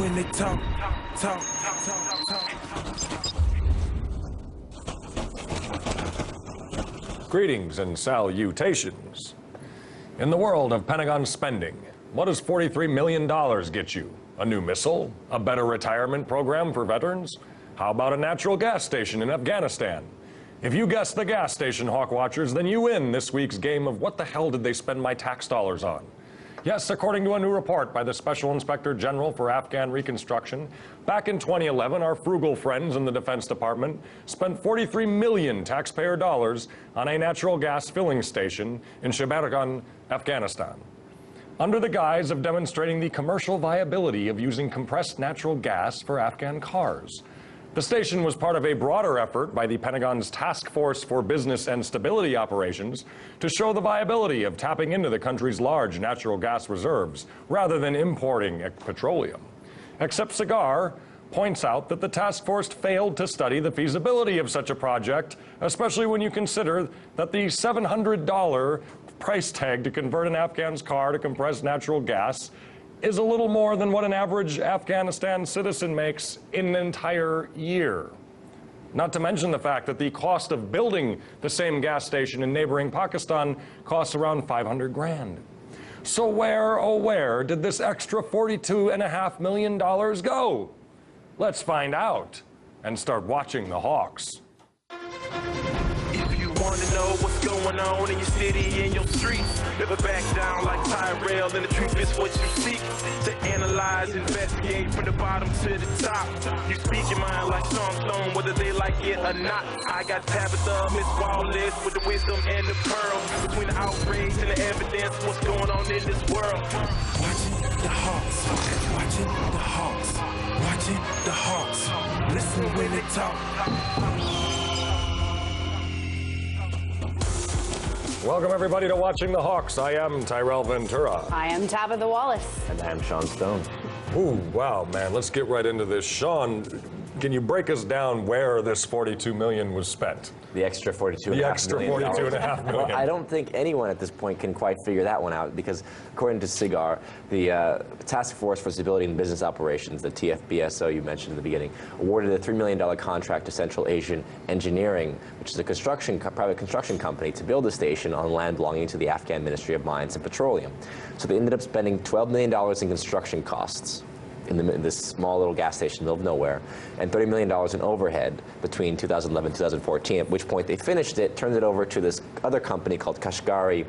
when they talk. Greetings and salutations. In the world of Pentagon spending, what does $43 million get you? A new missile? A better retirement program for veterans? How about a natural gas station in Afghanistan? If you guessed the gas station, Hawk Watchers, then you win this week's game of what the hell did they spend my tax dollars on? Yes, according to a new report by the Special Inspector General for Afghan Reconstruction, back in 2011, our frugal friends in the Defense Department spent 43 million taxpayer dollars on a natural gas filling station in Shibargan, Afghanistan, under the guise of demonstrating the commercial viability of using compressed natural gas for Afghan cars. The station was part of a broader effort by the Pentagon's Task Force for Business and Stability Operations to show the viability of tapping into the country's large natural gas reserves rather than importing petroleum. Except Cigar points out that the task force failed to study the feasibility of such a project, especially when you consider that the $700 price tag to convert an Afghan's car to compressed natural gas is a little more than what an average Afghanistan citizen makes in an entire year. Not to mention the fact that the cost of building the same gas station in neighboring Pakistan costs around 500 grand. So where, oh where, did this extra $42.5 million go? Let's find out and start watching the Hawks. Want to know what's going on in your city and your streets? Never back down like Tyrell, and the truth is what you seek. To analyze, investigate from the bottom to the top. You speak your mind like Sean Stone, whether they like it or not. I got Tabitha, Miss Wallace, with the wisdom and the pearl. Between the outrage and the evidence, what's going on in this world? Watching the Hawks, watching the Hawks, watching the Hawks. Listen when they talk. Welcome everybody to Watching the Hawks. I am Tyrell Ventura. I am Tabitha Wallace. And I'm Sean Stone. Ooh, wow, man, let's get right into this. Sean, can you break us down where this $42 million was spent? The extra $42.5 million. The extra $42.5 million. Well, I don't think anyone at this point can quite figure that one out because, according to Cigar, the Task Force for Stability and Business Operations, the TFBSO you mentioned in the beginning, awarded a $3 million contract to Central Asian Engineering, which is a private construction company, to build a station on land belonging to the Afghan Ministry of Mines and Petroleum. So they ended up spending $12 million in construction costs in this small little gas station in the middle of nowhere, and $30 million in overhead between 2011 and 2014, at which point they finished it, turned it over to this other company called Kashgari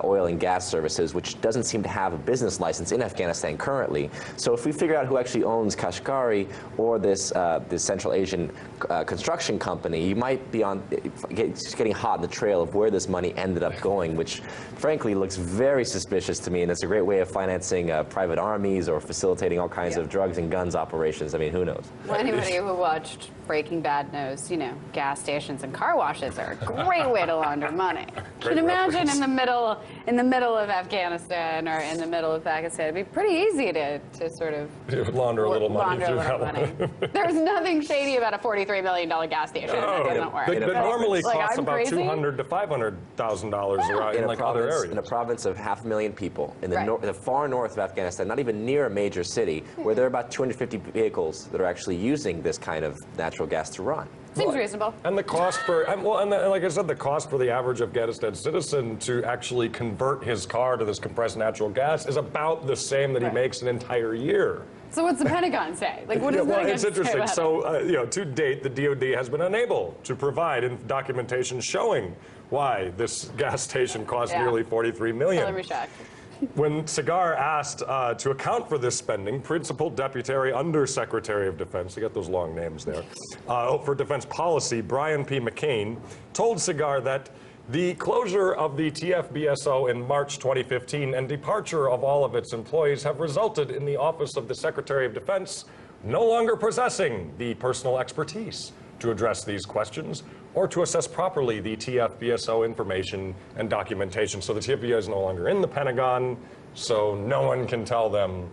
Oil and Gas Services, which doesn't seem to have a business license in Afghanistan currently. So if we figure out who actually owns Kashgari or this Central Asian construction company, you might be just getting hot in the trail of where this money ended up going, which frankly looks very suspicious to me, and it's a great way of financing private armies or facilitating all kinds of drugs and guns operations. I mean, who knows? Well, anybody who watched Breaking Bad knows, you know, gas stations and car washes are a great way to launder money. You can imagine in the middle of Afghanistan or in the middle of Pakistan, it'd be pretty easy to sort of launder a little money. There's nothing shady about a $43 million gas station. No, That doesn't work. It normally costs I'm about crazy? $200,000 to $500,000 around in like other areas. In a province of 500,000 people, in the, Right. the far north of Afghanistan, not even near a major city, where there are about 250 vehicles that are actually using this kind of natural gas to run. Seems reasonable. And the cost for, like I said, the cost for the average Afghanistan citizen to actually convert his car to this compressed natural gas is about the same that he makes an entire year. So what's the Pentagon say? Like, what does the Pentagon it's say interesting. about So, to date, the DoD has been unable to provide documentation showing why this gas station cost nearly $43 million. Color me shocked. When Cigar asked to account for this spending, Principal Deputy Undersecretary of Defense, you got those long names there, for Defense Policy, Brian P. McCain, told Cigar that the closure of the TFBSO in March 2015 and departure of all of its employees have resulted in the Office of the Secretary of Defense no longer possessing the personal expertise to address these questions or to assess properly the TFBSO information and documentation. So the TFBSO is no longer in the Pentagon, so no one can tell them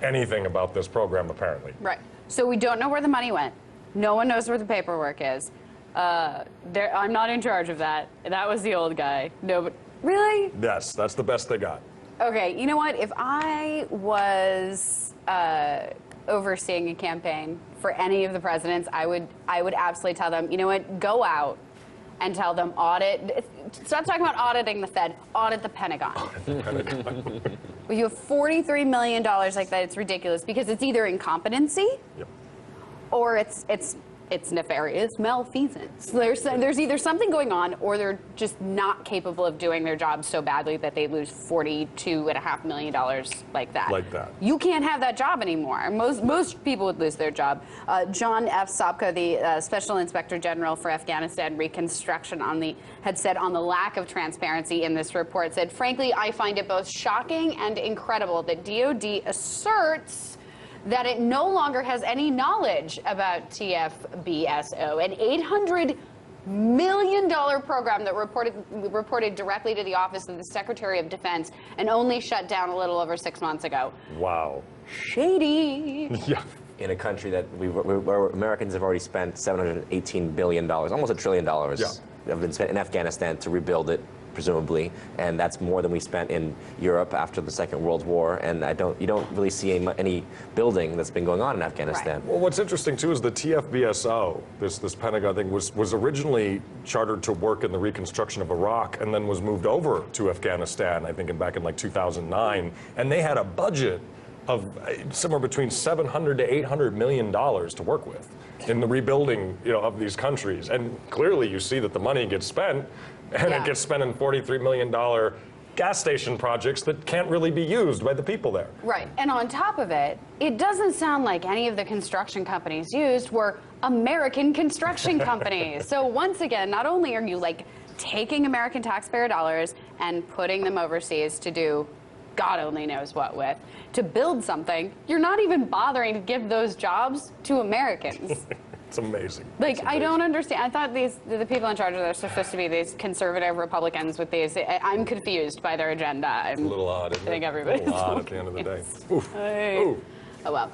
anything about this program, apparently. Right. So we don't know where the money went. No one knows where the paperwork is. I'm not in charge of that. That was the old guy. No, but really? Yes, that's the best they got. Okay, you know what? If I was overseeing a campaign for any of the presidents, I would absolutely tell them, you know what, go out and tell them stop talking about auditing the Fed, audit the Pentagon. Well, you have $43 million like that, it's ridiculous because it's either incompetency or it's nefarious malfeasance. There's either something going on or they're just not capable of doing their job so badly that they lose $42.5 million like that. Like that. You can't have that job anymore. Most people would lose their job. John F. Sopko, the Special Inspector General for Afghanistan Reconstruction, had said on the lack of transparency in this report, said, frankly, I find it both shocking and incredible that DOD asserts that it no longer has any knowledge about TFBSO, an $800 million program that reported directly to the Office of the Secretary of Defense and only shut down a little over 6 months ago. Wow. Shady. Yeah. In a country that where Americans have already spent $718 billion, almost $1 trillion, have been spent in Afghanistan to rebuild it, presumably, and that's more than we spent in Europe after the Second World War. And you don't really see any building that's been going on in Afghanistan. Well, what's interesting too is the TFBSO, this Pentagon thing, was originally chartered to work in the reconstruction of Iraq, and then was moved over to Afghanistan, I think, back in like 2009, and they had a budget of somewhere between $700 to $800 million to work with in the rebuilding, of these countries. And clearly, you see that the money gets spent. And it gets spent in $43 million gas station projects that can't really be used by the people there. Right. And on top of it, it doesn't sound like any of the construction companies used were American construction companies. So once again, not only are you taking American taxpayer dollars and putting them overseas to do God only knows what with, to build something, you're not even bothering to give those jobs to Americans. It's amazing. I don't understand. I thought the people in charge of this are supposed to be these conservative Republicans with these. I'm confused by their agenda. It's a little odd, isn't it? I think everybody's a little odd at the end of the day. Oof. Ooh. Oh well.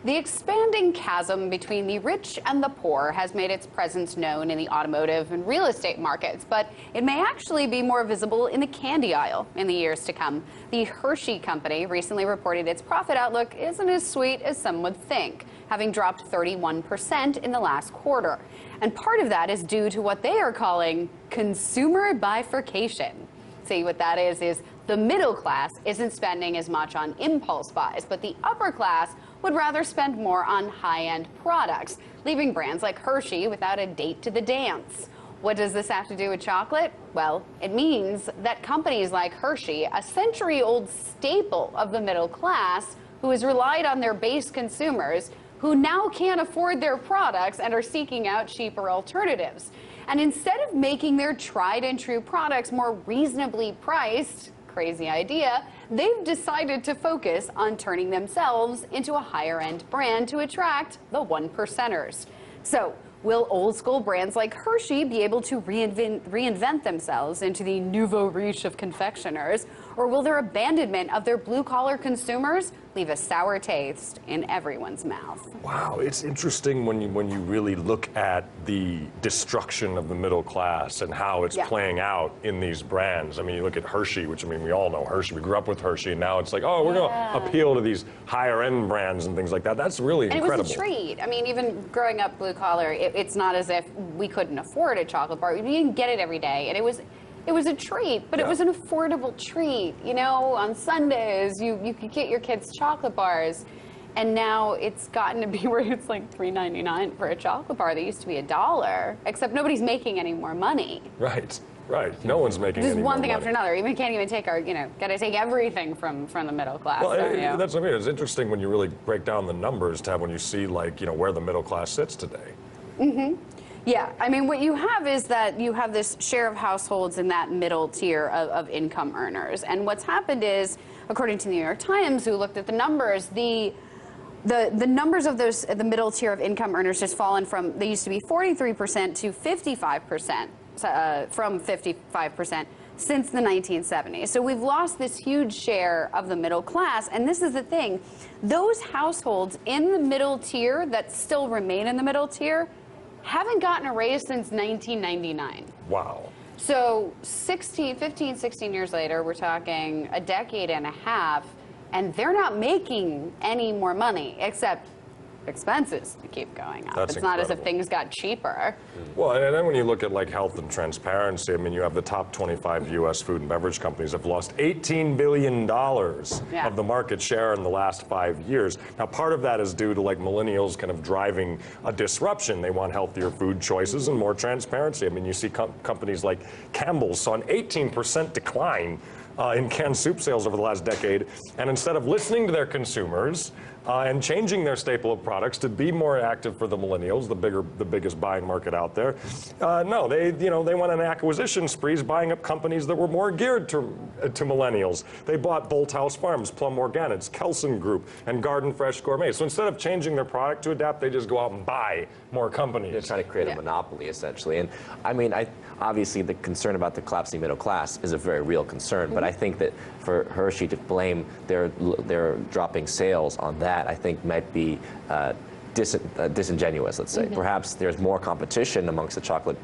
The expanding chasm between the rich and the poor has made its presence known in the automotive and real estate markets, but it may actually be more visible in the candy aisle in the years to come. The Hershey company recently reported its profit outlook isn't as sweet as some would think, having dropped 31% in the last quarter. And part of that is due to what they are calling consumer bifurcation. See, what that is the middle class isn't spending as much on impulse buys, but the upper class would rather spend more on high-end products, leaving brands like Hershey without a date to the dance. What does this have to do with chocolate? Well, it means that companies like Hershey, a century-old staple of the middle class, who has relied on their base consumers, who now can't afford their products and are seeking out cheaper alternatives. And instead of making their tried and true products more reasonably priced, crazy idea, they've decided to focus on turning themselves into a higher end brand to attract the one percenters. So, will old school brands like Hershey be able to reinvent themselves into the nouveau riche of confectioners, or will their abandonment of their blue-collar consumers leave a sour taste in everyone's mouth? Wow, it's interesting when you really look at the destruction of the middle class and how it's playing out in these brands. I mean, you look at Hershey, which, we all know Hershey. We grew up with Hershey, and now it's like, oh, we're going to appeal to these higher-end brands and things like that. That's really incredible. And it was a treat. I mean, even growing up blue-collar, it's not as if we couldn't afford a chocolate bar. We didn't get it every day, and it was a treat, but it was an affordable treat. On Sundays, you could get your kids chocolate bars, and now it's gotten to be where it's like $3.99 for a chocolate bar. That used to be $1, except nobody's making any more money. Right. No one's making any more money. Just one thing after another. We can't even take our, got to take everything from the middle class. Well, that's what I mean. It's interesting when you really break down the numbers, Tab, when you see, where the middle class sits today. Mm-hmm. Yeah, I mean, what you have is that you have this share of households in that middle tier of income earners. And what's happened is, according to the New York Times, who looked at the numbers, the numbers of the middle tier of income earners has fallen from, they used to be 43% to 55%, from 55% since the 1970s. So we've lost this huge share of the middle class. And this is the thing, those households in the middle tier that still remain in the middle tier haven't gotten a raise since 1999. Wow. So 15, 16 years later, we're talking a decade and a half, and they're not making any more money except expenses to keep going up. That's it's not as if incredible. things got cheaper. Well, and then when you look at like health and transparency, I mean, you have the top 25 U.S. food and beverage companies have lost $18 billion of the market share in the last 5 years. Now, part of that is due to like millennials kind of driving a disruption. They want healthier food choices and more transparency. I mean, you see companies like Campbell's saw an 18% decline in canned soup sales over the last decade, and instead of listening to their consumers and changing their staple of products to be more active for the millennials, the biggest buying market out there, no, they went on acquisition sprees, buying up companies that were more geared to millennials. They bought Bolthouse Farms, Plum Organics, Kelsen Group, and Garden Fresh Gourmet. So instead of changing their product to adapt, they just go out and buy more companies. They're trying to create a monopoly, essentially. And I mean, obviously the concern about the collapsing middle class is a very real concern, but I think that for Hershey to blame their dropping sales on that, I think might be disingenuous, let's say. Perhaps there's more competition amongst the chocolate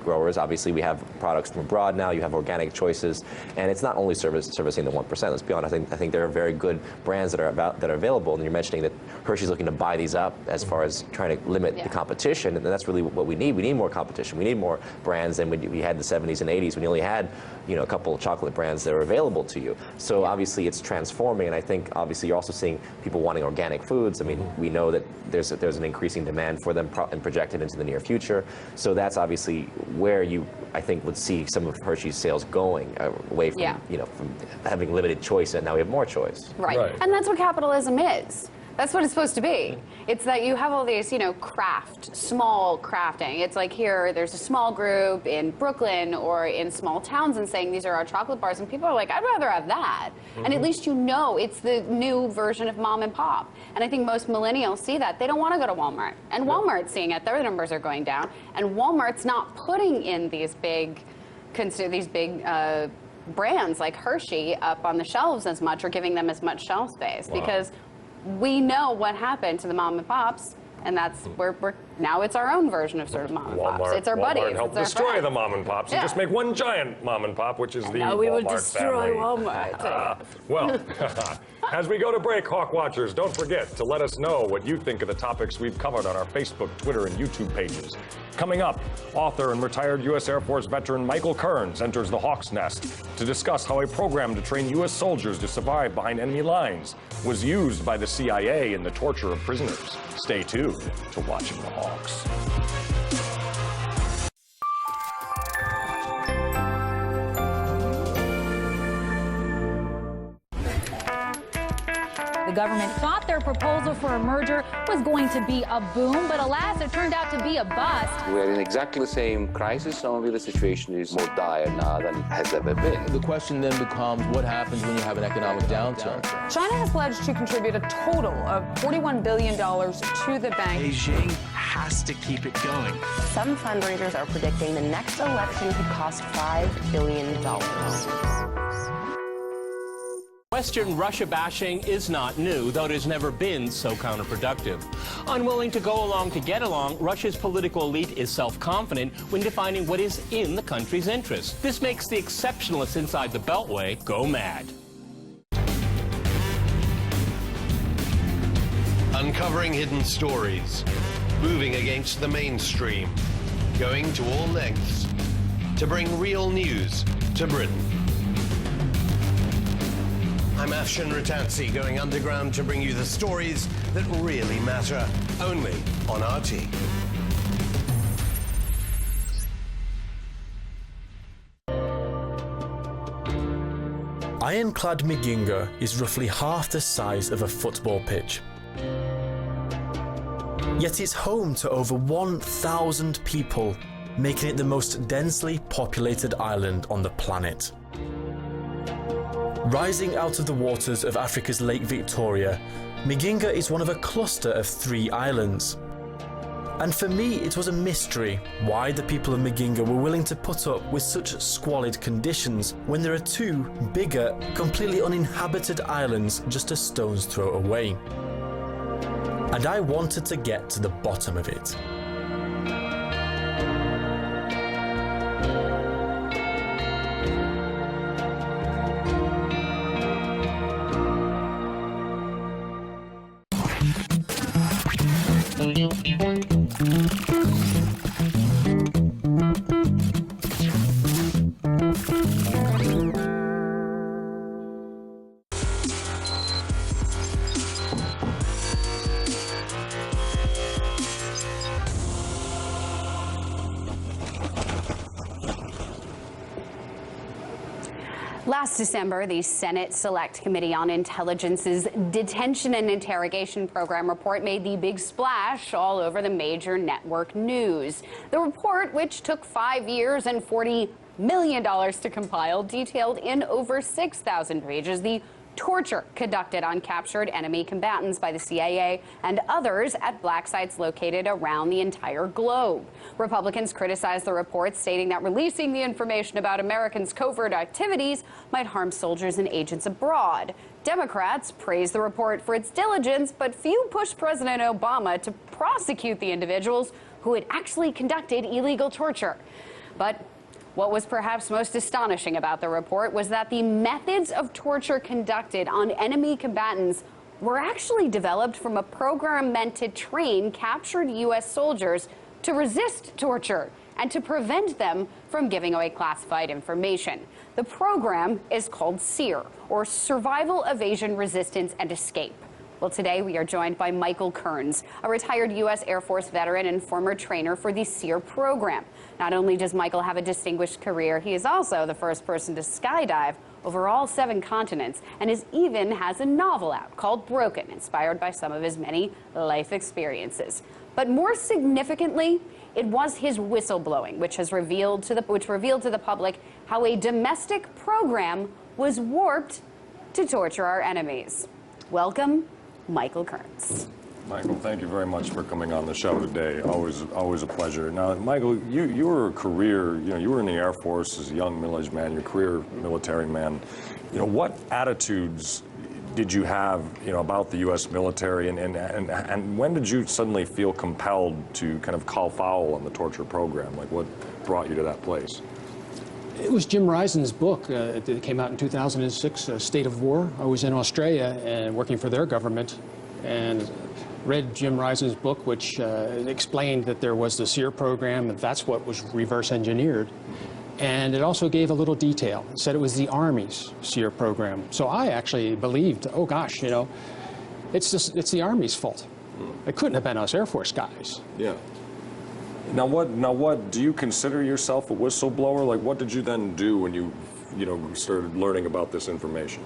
growers. Obviously, we have products from abroad now. You have organic choices, and it's not only servicing the 1%. Let's be honest. I think there are very good brands that are available. And you're mentioning that Hershey's looking to buy these up as far as trying to limit the competition, and that's really what we need. We need more competition. We need more brands than we had in the 70s and 80s when you only had a couple of chocolate brands that were available to you. So obviously, it's transforming, and I think obviously you're also seeing people wanting organic foods. I mean, we know that there's an increasing demand for them and projected into the near future. So that's obviously where you, I think, would see some of Hershey's sales going away from, from having limited choice, and now we have more choice. Right. And that's what capitalism is. That's what it's supposed to be. It's that you have all these, small crafting. It's like here, there's a small group in Brooklyn or in small towns and saying these are our chocolate bars, and people are like, I'd rather have that. And at least it's the new version of mom and pop. And I think most millennials see that. They don't want to go to Walmart. And Walmart's seeing it. Their numbers are going down. And Walmart's not putting in these big brands like Hershey up on the shelves as much or giving them as much shelf space because we know what happened to the mom and pops, and that's where now it's our own version of sort of mom and pops. It's our buddies. Walmart helped destroy the mom and pops and just make one giant mom and pop, which is the Walmart we will destroy family. Walmart. Well, as we go to break, Hawk Watchers, don't forget to let us know what you think of the topics we've covered on our Facebook, Twitter, and YouTube pages. Coming up, author and retired U.S. Air Force veteran Michael Kearns enters the Hawk's Nest to discuss how a program to train U.S. soldiers to survive behind enemy lines was used by the CIA in the torture of prisoners. Stay tuned to Watching the Hawks. The government thought their proposal for a merger was going to be a boom, but alas, it turned out to be a bust. We're in exactly the same crisis, only the situation is more dire now than it has ever been. The question then becomes, what happens when you have an economic downturn? China has pledged to contribute a total of $41 billion to the bank. Beijing has to keep it going. Some fundraisers are predicting the next election could cost $5 billion. Western Russia bashing is not new, though it has never been so counterproductive. Unwilling to go along to get along, Russia's political elite is self-confident when defining what is in the country's interest. This makes the exceptionalists inside the Beltway go mad. Uncovering hidden stories, moving against the mainstream, going to all lengths to bring real news to Britain. I'm Afshin Ratansi, going underground to bring you the stories that really matter, only on RT. Ironclad Miginga is roughly half the size of a football pitch. Yet it's home to over 1,000 people, making it the most densely populated island on the planet. Rising out of the waters of Africa's Lake Victoria, Miginga is one of a cluster of 3 islands. And for me, it was a mystery why the people of Miginga were willing to put up with such squalid conditions when there are 2 bigger, completely uninhabited islands just a stone's throw away. And I wanted to get to the bottom of it. Last December, the Senate Select Committee on Intelligence's Detention and Interrogation Program report made the big splash all over the major network news. The report, which took 5 years and $40 million to compile, detailed in over 6,000 pages the torture conducted on captured enemy combatants by the CIA and others at black sites located around the entire globe. Republicans criticized the report, stating that releasing the information about Americans' covert activities might harm soldiers and agents abroad. Democrats praised the report for its diligence, but few pushed President Obama to prosecute the individuals who had actually conducted illegal torture. But what was perhaps most astonishing about the report was that the methods of torture conducted on enemy combatants were actually developed from a program meant to train captured U.S. soldiers to resist torture and to prevent them from giving away classified information. The program is called SERE, or Survival, Evasion, Resistance, and Escape. Well, today we are joined by Michael Kearns, a retired U.S. Air Force veteran and former trainer for the SERE program. Not only does Michael have a distinguished career, he is also the first person to skydive over all 7 continents and even has a novel out called Broken, inspired by some of his many life experiences. But more significantly, it was his whistleblowing which revealed to the public how a domestic program was warped to torture our enemies. Welcome, Michael Kearns. Michael, thank you very much for coming on the show today. Always a pleasure. Now, Michael, you were a career, you were in the Air Force as a young middle-aged man, you're a career military man. What attitudes did you have, about the U.S. military, and when did you suddenly feel compelled to kind of call foul on the torture program? Like, what brought you to that place? It was Jim Risen's book that came out in 2006, State of War. I was in Australia and working for their government and read Jim Risen's book, which explained that there was the SERE program, and that's what was reverse engineered. And it also gave a little detail. It said it was the Army's SERE program. So I actually believed, oh gosh, it's the Army's fault. It couldn't have been us Air Force guys. Yeah. Now what, do you consider yourself a whistleblower? Like, what did you then do when you started learning about this information?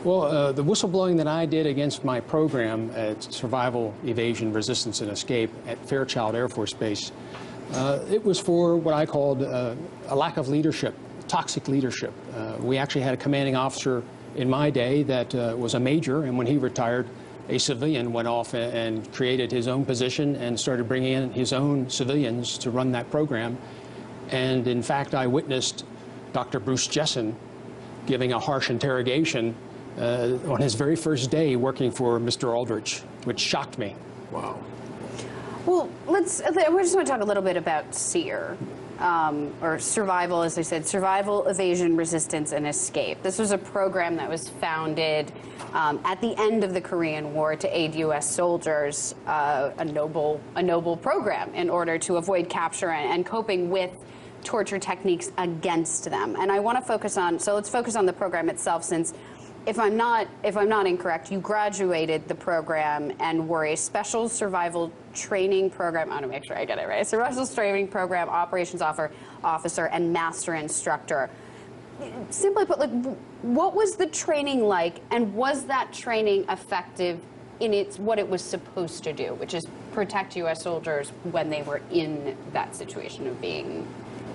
Well, the whistleblowing that I did against my program at Survival, Evasion, Resistance, and Escape at Fairchild Air Force Base, it was for what I called a lack of leadership, toxic leadership. We actually had a commanding officer in my day that was a major, and when he retired, a civilian went off and created his own position and started bringing in his own civilians to run that program. And in fact, I witnessed Dr. Bruce Jessen giving a harsh interrogation on his very first day working for Mr. Aldrich, which shocked me. Wow. Well, we just want to talk a little bit about SERE, or survival, as I said, Survival, Evasion, Resistance, and Escape. This was a program that was founded at the end of the Korean War to aid U.S. soldiers, a noble program in order to avoid capture and coping with torture techniques against them. And I want to focus on, so let's focus on the program itself, since if I'm not incorrect, you graduated the program and were a special survival training program. I want to make sure I get it right. Survival training program operations officer and master instructor. Simply put, like, what was the training like, and was that training effective in what it was supposed to do, which is protect U.S. soldiers when they were in that situation of being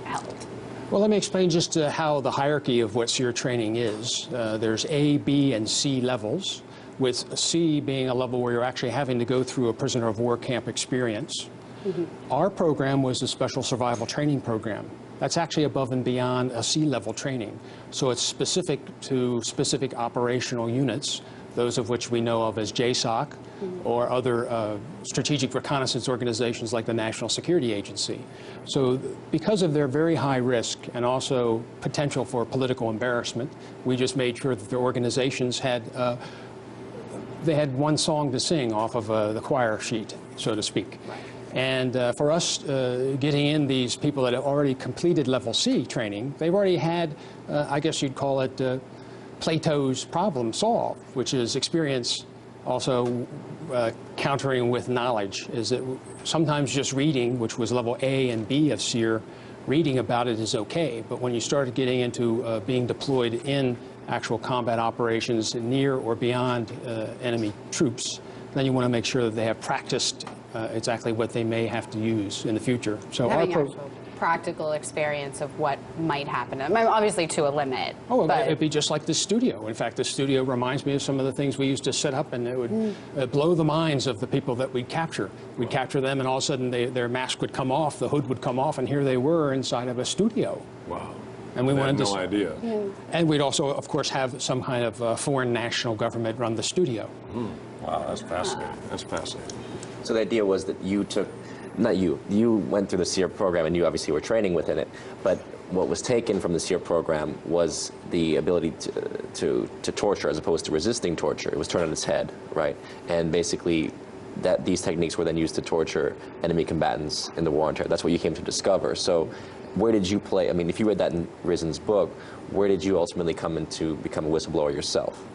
held? Well, let me explain just how the hierarchy of what SERE training is. There's A, B, and C levels, with C being a level where you're actually having to go through a prisoner of war camp experience. Mm-hmm. Our program was a special survival training program. That's actually above and beyond a C-level training. So it's specific to specific operational units, those of which we know of as JSOC, or other strategic reconnaissance organizations like the National Security Agency. So because of their very high risk and also potential for political embarrassment, we just made sure that their organizations had they had one song to sing off of the choir sheet, so to speak. Right. And for us, getting in these people that have already completed level C training, they've already had, I guess you'd call it Plato's problem solved, which is experience also countering with knowledge. Is that sometimes just reading, which was level A and B of SERE, reading about it is okay, but when you start getting into being deployed in actual combat operations near or beyond enemy troops, then you want to make sure that they have practiced exactly what they may have to use in the future. So having actual practical experience of what might happen. I mean, obviously to a limit. Oh, it'd be just like the studio. In fact, the studio reminds me of some of the things we used to set up, and it would blow the minds of the people that we'd capture. We'd capture them, and all of a sudden their mask would come off, the hood would come off, and here they were inside of a studio. Wow. And we wanted no idea. Yeah. And we'd also, of course, have some kind of foreign national government run the studio. Wow, that's fascinating. That's fascinating. So the idea was that you took, not you went through the SEER program and you obviously were training within it, but what was taken from the SEER program was the ability to torture as opposed to resisting torture. It was turned on its head, right? And basically these techniques were then used to torture enemy combatants in the war on terror. That's what you came to discover. So where did you play, I mean, if you read that in Risen's book, where did you ultimately come in to become a whistleblower yourself?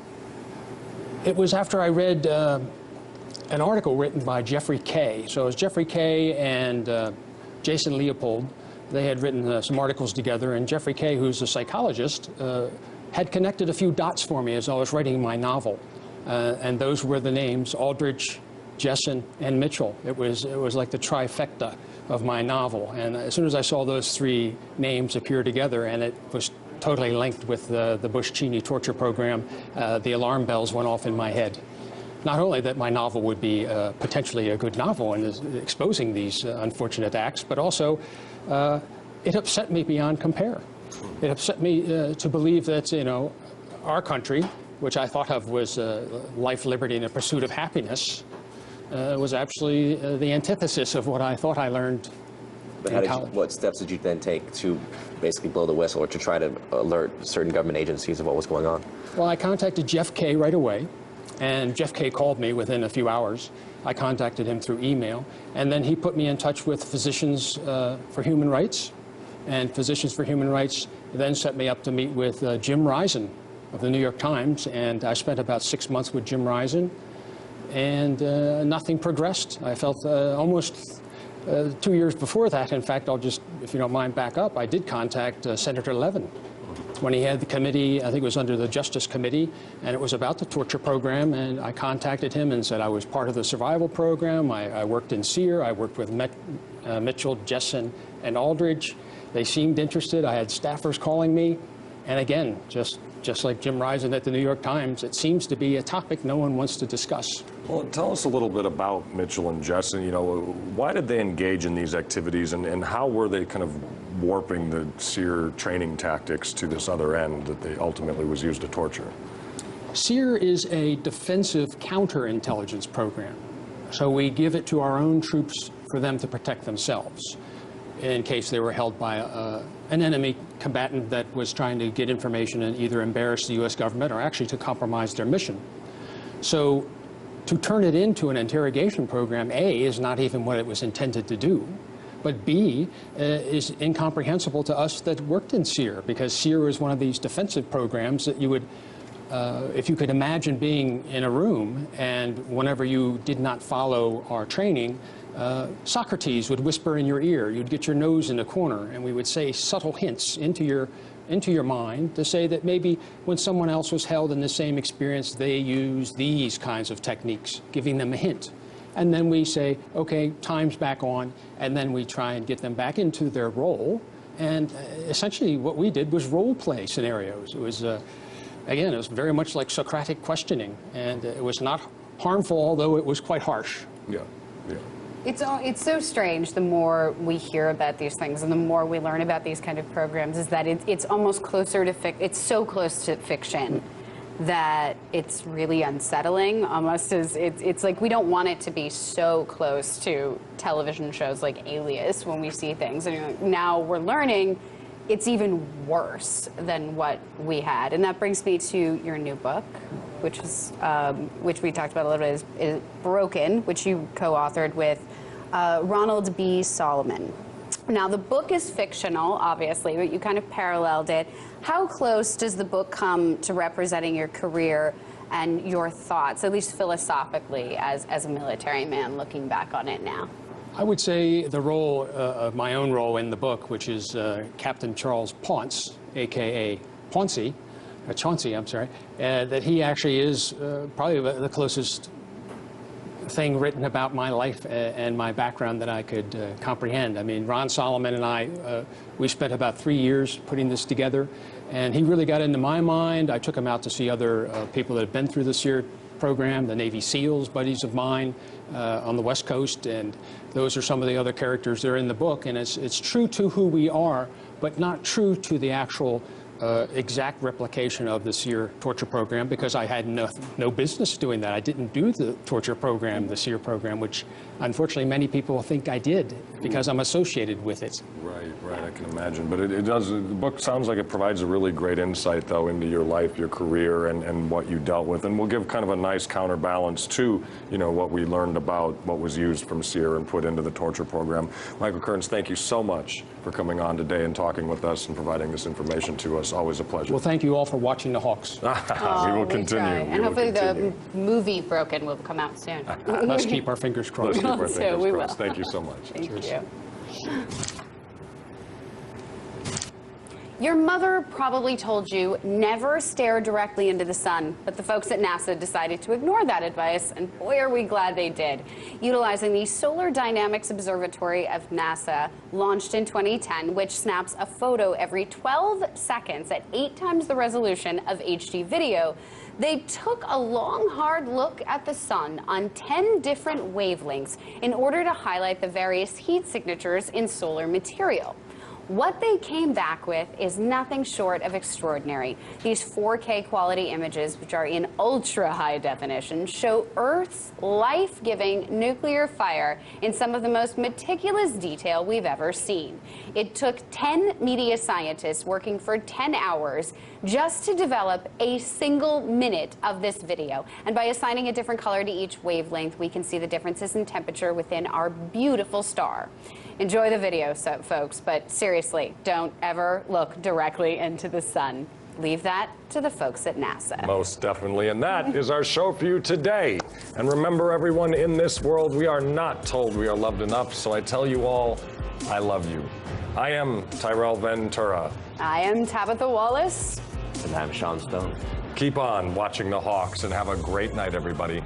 It was after I read an article written by Jeffrey Kay. So it was Jeffrey Kay and Jason Leopold. They had written some articles together, and Jeffrey Kay, who's a psychologist, had connected a few dots for me as I was writing my novel. And those were the names, Aldrich, Jessen, and Mitchell. It was like the trifecta of my novel. And as soon as I saw those three names appear together, and it was totally linked with the Bush-Cheney torture program, the alarm bells went off in my head. Not only that my novel would be potentially a good novel and is exposing these unfortunate acts, but also it upset me beyond compare. It upset me to believe that, you know, our country, which I thought of was life, liberty, and the pursuit of happiness, was actually the antithesis of what I thought I learned in college. What steps did you then take to basically blow the whistle or to try to alert certain government agencies of what was going on? Well, I contacted Jeff Kay right away, and Jeff Kay called me within a few hours. I contacted him through email, and then he put me in touch with Physicians for Human Rights, and Physicians for Human Rights then set me up to meet with Jim Risen of the New York Times, and I spent about 6 months with Jim Risen, and nothing progressed. I felt almost 2 years before that, in fact, I'll just, if you don't mind, back up. I did contact Senator Levin when he had the committee, I think it was under the Justice Committee, and it was about the torture program, and I contacted him and said I was part of the survival program. I worked in SEER, I worked with Mitchell, Jessen, and Aldridge. They seemed interested. I had staffers calling me, and again, just like Jim Risen at the New York Times, it seems to be a topic no one wants to discuss. Well, tell us a little bit about Mitchell and Jessen. You know, why did they engage in these activities, and how were they kind of warping the SEER training tactics to this other end that they ultimately was used to torture? SEER is a defensive counterintelligence program. So we give it to our own troops for them to protect themselves in case they were held by an enemy combatant that was trying to get information and either embarrass the U.S. government or actually to compromise their mission. So to turn it into an interrogation program, A, is not even what it was intended to do, but B, is incomprehensible to us that worked in SEER, because SEER is one of these defensive programs that you would, if you could imagine being in a room and whenever you did not follow our training, Socrates would whisper in your ear, you'd get your nose in a corner, and we would say subtle hints into your mind to say that maybe when someone else was held in the same experience, they used these kinds of techniques, giving them a hint. And then we say, okay, time's back on, and then we try and get them back into their role. And essentially what we did was role play scenarios. It was, again, it was very much like Socratic questioning, and it was not harmful, although it was quite harsh. Yeah, yeah. It's so strange the more we hear about these things and the more we learn about these kind of programs, is that it's almost closer to it's so close to fiction that it's really unsettling. Almost as it's like we don't want it to be so close to television shows like Alias when we see things, and now we're learning it's even worse than what we had. And that brings me to your new book, which is which we talked about a little bit, is Broken, which you co-authored with Ronald B. Solomon. Now, the book is fictional, obviously, but you kind of paralleled it. How close does the book come to representing your career and your thoughts, at least philosophically, as a military man looking back on it now? I would say the role of my own role in the book, which is Captain Charles Ponce, a.k.a. Chauncey, I'm sorry, that he actually is probably the closest thing written about my life and my background that I could comprehend. I mean, Ron Solomon and I, we spent about 3 years putting this together, and he really got into my mind. I took him out to see other people that had been through the SEER program, the Navy SEALs, buddies of mine on the West Coast, and those are some of the other characters that are in the book, and it's true to who we are, but not true to the actual exact replication of the SEER torture program, because I had no business doing that. I didn't do the torture program, the SEER program, which unfortunately many people think I did because I'm associated with it. Right, I can imagine. But it does, the book sounds like it provides a really great insight, though, into your life, your career, and what you dealt with. And we'll give kind of a nice counterbalance to, you know, what we learned about what was used from SEER and put into the torture program. Michael Kearns, thank you so much for coming on today and talking with us and providing this information to us. Always a pleasure. Well, thank you all for watching the Hawks. We will continue. And hopefully the movie Broken will come out soon. Let's keep our fingers crossed. Let's keep our fingers we crossed. will. Thank you so much. Thank you. Your mother probably told you never stare directly into the sun, but the folks at NASA decided to ignore that advice, and boy are we glad they did. Utilizing the Solar Dynamics Observatory of NASA, launched in 2010, which snaps a photo every 12 seconds at 8 times the resolution of HD video, they took a long, hard look at the sun on 10 different wavelengths in order to highlight the various heat signatures in solar material. What they came back with is nothing short of extraordinary. These 4K quality images, which are in ultra high definition, show Earth's life-giving nuclear fire in some of the most meticulous detail we've ever seen. It took 10 media scientists working for 10 hours just to develop a single minute of this video. And by assigning a different color to each wavelength, we can see the differences in temperature within our beautiful star. Enjoy the video, folks, but seriously, don't ever look directly into the sun. Leave that to the folks at NASA. Most definitely, and that is our show for you today. And remember, everyone, in this world, we are not told we are loved enough, so I tell you all, I love you. I am Tyrell Ventura. I am Tabitha Wallace. And I'm Sean Stone. Keep on watching the Hawks, and have a great night, everybody.